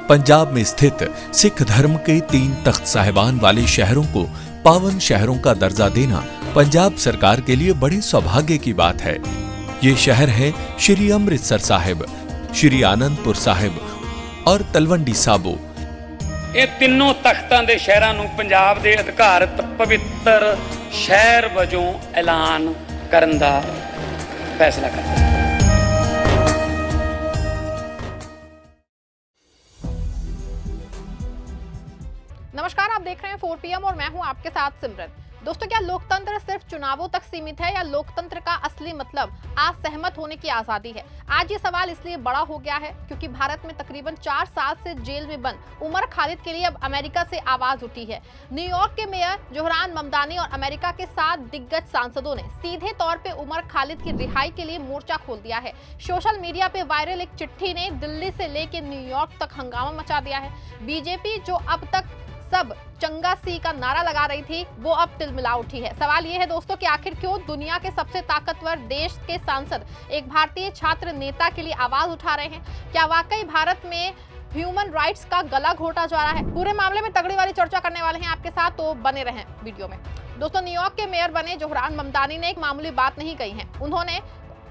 पंजाब में स्थित सिख धर्म के 3 तख्त साहिबान वाले शहरों को पावन शहरों का दर्जा देना पंजाब सरकार के लिए बड़े सौभाग्य की बात है। ये शहर है श्री अमृतसर साहिब, श्री आनंदपुर साहिब और तलवंडी साबो। ਇਹ ਤਿੰਨੋਂ ਤਖਤਾਂ ਦੇ ਸ਼ਹਿਰਾਂ ਨੂੰ ਪੰਜਾਬ ਦੇ ਅਧਿਕਾਰਤ ਪਵਿੱਤਰ ਸ਼ਹਿਰ ਵਜੋਂ ਐਲਾਨ ਕਰਨ ਦਾ ਫੈਸਲਾ ਕੀਤਾ। नमस्कार, आप देख रहे हैं 4 PM और मैं हूं आपके साथ सिमरन। दोस्तों, क्या लोकतंत्र सिर्फ चुनावों तक सीमित है या लोकतंत्र का असली मतलब असहमत होने की आजादी है? आज ये सवाल इसलिए बड़ा हो गया है क्योंकि भारत में तकरीबन 4 साल से जेल में बंद उमर खालिद के लिए अब अमेरिका से आवाज उठी है। न्यूयॉर्क के मेयर जोहरान ममदानी और अमेरिका के 7 दिग्गज सांसदों ने सीधे तौर पे उमर खालिद की रिहाई के लिए मोर्चा खोल दिया है। सोशल मीडिया पे वायरल एक चिट्ठी ने दिल्ली से लेकर न्यूयॉर्क तक हंगामा मचा दिया है। बीजेपी जो अब तक सब चंगा सी का नारा लगा रही थी, वो अब तिलमिला उठी है। सवाल ये है दोस्तों कि आखिर क्यों दुनिया के सबसे ताकतवर देश के सांसद एक भारतीय छात्र नेता के लिए आवाज उठा रहे हैं? क्या वाकई भारत में ह्यूमन राइट्स का गला घोटा जा रहा है? पूरे मामले में तगड़ी वाली चर्चा करने वाले हैं आपके साथ, तो बने रहें वीडियो में। दोस्तों, न्यूयॉर्क के मेयर बने जोहरान ममदानी ने एक मामूली बात नहीं कही है। उन्होंने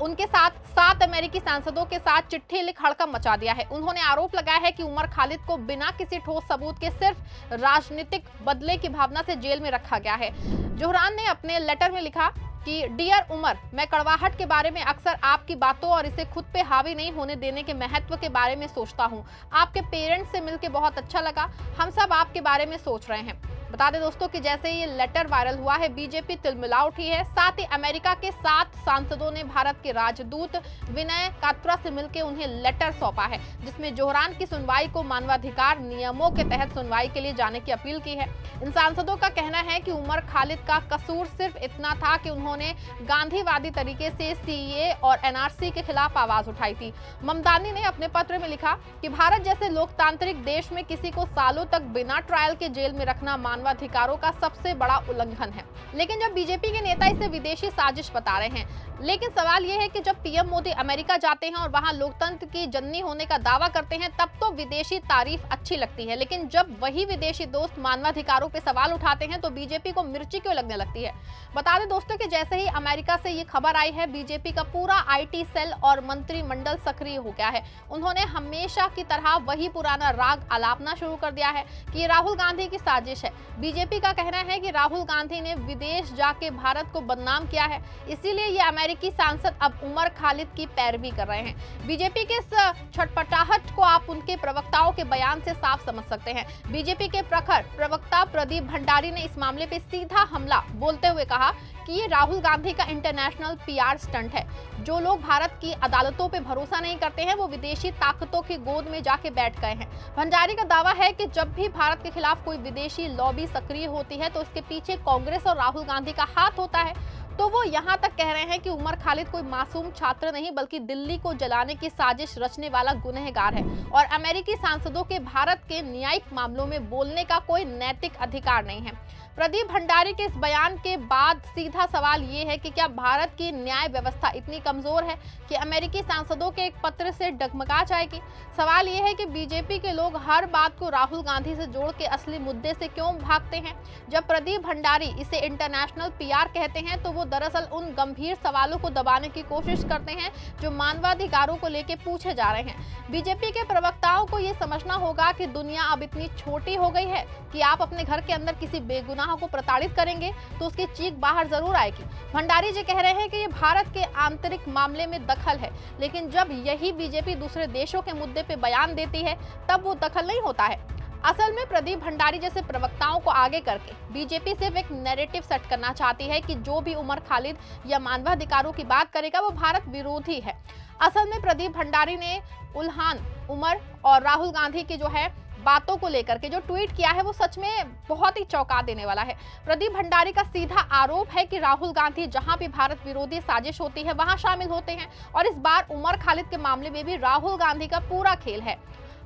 उनके साथ 7 अमेरिकी सांसदों के साथ चिट्ठी लिख हड़कंप मचा दिया है। उन्होंने आरोप लगाया है कि उमर खालिद को बिना किसी ठोस सबूत के सिर्फ राजनीतिक बदले की भावना से जेल में रखा गया है। जोहरान ने अपने लेटर में लिखा कि डियर उमर, मैं कड़वाहट के बारे में अक्सर आपकी बातों और इसे खुद पे हावी नहीं होने देने के महत्व के बारे में सोचता हूँ। आपके पेरेंट्स से मिलकर बहुत अच्छा लगा। हम सब आपके बारे में सोच रहे हैं। बता दें दोस्तों कि जैसे ये लेटर वायरल हुआ है, बीजेपी तिलमिला उठी है। साथ ही अमेरिका के 7 सांसदों ने भारत के राजदूत विनय कात्रा से मिलकर उन्हें लेटर सौंपा है, जिसमें जोहरान की सुनवाई को मानवाधिकार नियमों के तहत सुनवाई के लिए जाने की अपील की है। इन सांसदों का कहना है कि उमर खालिद का कसूर सिर्फ इतना था कि उन्होंने गांधीवादी तरीके से सीए और एनआरसी के खिलाफ आवाज उठाई थी। ममदानी ने अपने पत्र में लिखा कि भारत जैसे लोकतांत्रिक देश में किसी को सालों तक बिना ट्रायल के जेल में रखना मानवाधिकारों का सबसे बड़ा उल्लंघन है। लेकिन जब बीजेपी के नेता इसे विदेशी साजिश बता रहे हैं, लेकिन सवाल यह है कि जब पीएम मोदी अमेरिका जाते हैं और वहां लोकतंत्र की जननी होने का दावा करते हैं, तब तो विदेशी तारीफ अच्छी लगती है। लेकिन जब वही विदेशी दोस्त मानवाधिकारों पे सवाल उठाते हैं तो बीजेपी को मिर्ची क्यों लगने लगती है? बता दें दोस्तों कि जैसे ही अमेरिका से ये खबर आई है, बीजेपी का पूरा आईटी सेल और मंत्रिमंडल सक्रिय हो गया है। उन्होंने हमेशा की तरह वही पुराना राग आलापना शुरू कर दिया है कि राहुल गांधी की साजिश है। बीजेपी का कहना है कि राहुल गांधी ने विदेश जाके भारत को बदनाम किया है, इसीलिए ये अमेरिकी सांसद अब उमर खालिद की पैरवी कर रहे हैं। बीजेपी के इस छटपटाहट को आप उनके प्रवक्ताओं के बयान से साफ समझ सकते हैं। बीजेपी के प्रखर प्रवक्ता प्रदीप भंडारी ने इस मामले पे सीधा हमला बोलते हुए कहा कि ये राहुल गांधी का इंटरनेशनल पीआर स्टंट है। जो लोग भारत की अदालतों पे भरोसा नहीं करते हैं, वो विदेशी ताकतों की गोद में जाके बैठ गए हैं। भंडारी का दावा है कि जब भी भारत के खिलाफ कोई विदेशी लॉबी सक्रिय होती है तो उसके पीछे कांग्रेस और राहुल गांधी का हाथ होता है। तो वो यहाँ तक कह रहे हैं कि उमर खालिद कोई मासूम छात्र नहीं, बल्कि दिल्ली को जलाने की साजिश रचने वाला गुनहगार है और अमेरिकी सांसदों के भारत के न्यायिक मामलों में बोलने का कोई नैतिक अधिकार नहीं है। प्रदीप भंडारी के इस बयान के बाद सीधा सवाल ये है कि क्या भारत की न्याय व्यवस्था इतनी कमजोर है कि अमेरिकी सांसदों के एक पत्र से डगमगा जाएगी? सवाल ये है कि बीजेपी के लोग हर बात को राहुल गांधी से जोड़ के असली मुद्दे से क्यों भागते हैं? जब प्रदीप भंडारी इसे इंटरनेशनल पीआर कहते हैं तो वो दरअसल उन गंभीर सवालों को दबाने की कोशिश करते हैं जो मानवाधिकारों को लेकर पूछे जा रहे हैं। बीजेपी के प्रवक्ताओं को ये समझना होगा कि दुनिया अब इतनी छोटी हो गई है कि आप अपने घर के अंदर किसी बेगुनाह को प्रताड़ित करेंगे तो उसकी चीख बाहर जरूर आएगी। भंडारी जी कह रहे हैं कि ये भारत के आंतरिक मामले में दखल है, लेकिन जब यही बीजेपी दूसरे देशों के मुद्दे पे बयान देती है तब वो दखल नहीं होता है। असल में प्रदीप भंडारी जैसे प्रवक्ताओं को आगे करके बीजेपी सिर्फ एक नैरेटिव सेट करना चाहती है कि जो भी उमर खालिद या मानवाधिकारों की बात करेगा वो भारत विरोधी है। असल में प्रदीप भंडारी ने उल्हान उमर और राहुल गांधी की जो है बातों को लेकर के जो ट्वीट किया है वो सच में बहुत ही चौंका देने वाला है। प्रदीप भंडारी का सीधा आरोप है कि राहुल गांधी जहां भी भारत विरोधी साजिश होती है वहां शामिल होते हैं और इस बार उमर खालिद के मामले में भी राहुल गांधी का पूरा खेल है।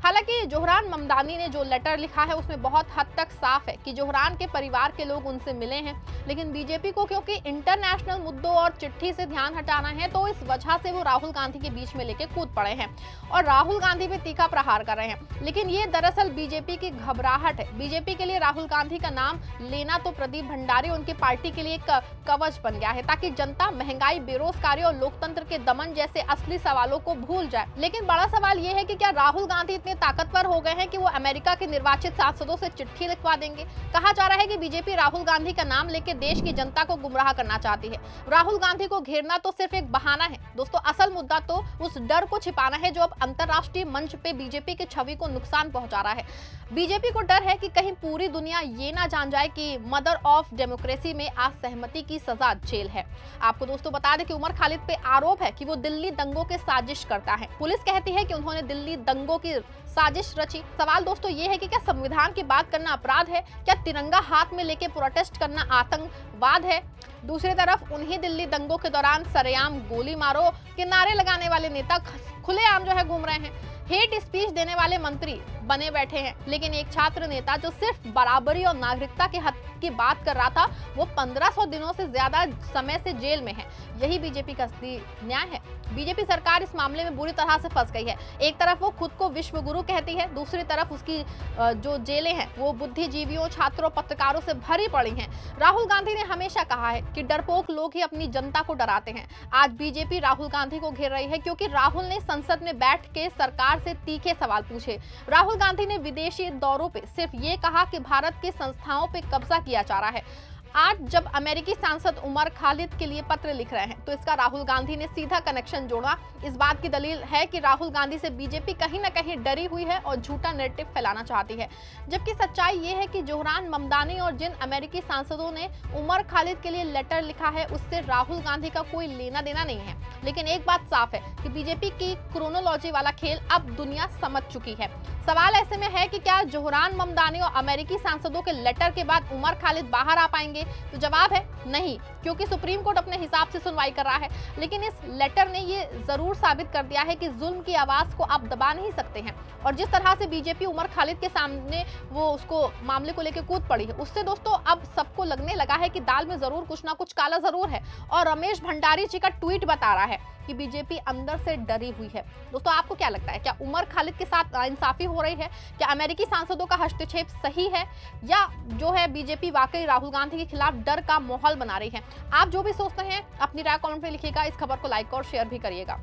हालांकि जोहरान ममदानी ने जो लेटर लिखा है उसमें बहुत हद तक साफ है कि जोहरान के परिवार के लोग उनसे मिले हैं, लेकिन बीजेपी को क्योंकि इंटरनेशनल मुद्दों और चिट्ठी से ध्यान हटाना है तो इस वजह से वो राहुल गांधी के बीच में लेके कूद पड़े हैं और राहुल गांधी पे तीखा प्रहार कर रहे हैं। लेकिन ये दरअसल बीजेपी की घबराहट है। बीजेपी के लिए राहुल गांधी का नाम लेना तो प्रदीप भंडारी उनकी पार्टी के लिए एक कवच बन गया है, ताकि जनता महंगाई, बेरोजगारी और लोकतंत्र के दमन जैसे असली सवालों को भूल जाए। लेकिन बड़ा सवाल ये है कि क्या राहुल गांधी इतने ताकतवर हो गए हैं कि वो अमेरिका के निर्वाचित सांसदों से चिट्ठी लिखवा देंगे? कहा जा रहा है कि बीजेपी राहुल गांधी का नाम लेकर देश की जनता को गुमराह करना चाहती है। राहुल गांधी को घेरना तो सिर्फ एक बहाना है दोस्तों, असल मुद्दा तो उस डर को छिपाना है जो अब अंतरराष्ट्रीय मंच पे बीजेपी की छवि को नुकसान पहुंचा रहा है। बीजेपी को डर है कि कहीं पूरी दुनिया ये ना जान जाए कि मदर ऑफ डेमोक्रेसी में असहमति की सजा जेल है। आपको दोस्तों बता दें कि उमर खालिद पे आरोप है कि वो दिल्ली दंगों के साजिश करता है। पुलिस कहती है कि उन्होंने दिल्ली दंगों की साजिश रची। सवाल दोस्तों ये है कि क्या संविधान की बात करना अपराध है? क्या तिरंगा हाथ में लेके प्रोटेस्ट करना आतंकवाद है? दूसरी तरफ उन्हीं दिल्ली दंगों के दौरान सरेआम गोली मारो के नारे लगाने वाले नेता खुलेआम जो है घूम रहे हैं। हेट स्पीच देने वाले मंत्री बने बैठे हैं, लेकिन एक छात्र नेता जो सिर्फ बराबरी और नागरिकता के हक की बात कर रहा था वो 1500 दिनों से ज्यादा समय से जेल में है। यही बीजेपी का असली न्याय है। बीजेपी सरकार इस मामले में बुरी तरह से फंस गई है। एक तरफ वो खुद को विश्व गुरु कहती है, दूसरी तरफ उसकी जो जेलें हैं वो बुद्धिजीवियों, छात्रों, पत्रकारों से भरी पड़ी हैं। राहुल गांधी ने हमेशा कहा है कि डरपोक लोग ही अपनी जनता को डराते हैं। आज बीजेपी राहुल गांधी को घेर रही है क्योंकि राहुल ने संसद में बैठ के सरकार से तीखे सवाल पूछे। राहुल गांधी ने विदेशी दौरों पे सिर्फ ये कहा कि भारत की संस्थाओं पे कब्जा किया जा रहा है। आज जब अमेरिकी सांसद उमर खालिद के लिए पत्र लिख रहे हैं तो इसका राहुल गांधी ने सीधा कनेक्शन जोड़ा। इस बात की दलील है कि राहुल गांधी से बीजेपी कहीं ना कहीं डरी हुई है और झूठा नैरेटिव फैलाना चाहती है, जबकि सच्चाई ये है कि जोहरान ममदानी और जिन अमेरिकी सांसदों ने उमर खालिद के लिए लेटर लिखा है उससे राहुल गांधी का कोई लेना देना नहीं है। लेकिन एक बात साफ है कि बीजेपी की क्रोनोलॉजी वाला खेल अब दुनिया समझ चुकी है। सवाल ऐसे में है कि क्या जोहरान ममदानी और अमेरिकी सांसदों के लेटर के बाद उमर खालिद बाहर आ पाएंगे? तो जवाब है नहीं, क्योंकि सुप्रीम कोर्ट अपने हिसाब से सुनवाई कर रहा है। लेकिन इस लेटर ने ये जरूर साबित कर दिया है कि जुल्म की आवाज को आप दबा नहीं सकते हैं। और जिस तरह से बीजेपी उमर खालिद के सामने वो उसको मामले को लेकर कूद पड़ी है, उससे दोस्तों अब सबको लगने लगा है कि दाल में जरूर कुछ ना कुछ काला जरूर है। और रमेश भंडारी जी का ट्वीट बता रहा है कि बीजेपी अंदर से डरी हुई है। दोस्तों आपको क्या लगता है, क्या उमर खालिद के साथ नाइंसाफी हो रही है? क्या अमेरिकी सांसदों का हस्तक्षेप सही है, या जो है बीजेपी वाकई राहुल गांधी के खिलाफ डर का माहौल बना रही है? आप जो भी सोचते हैं अपनी राय कमेंट में लिखिएगा। इस खबर को लाइक और शेयर भी करिएगा।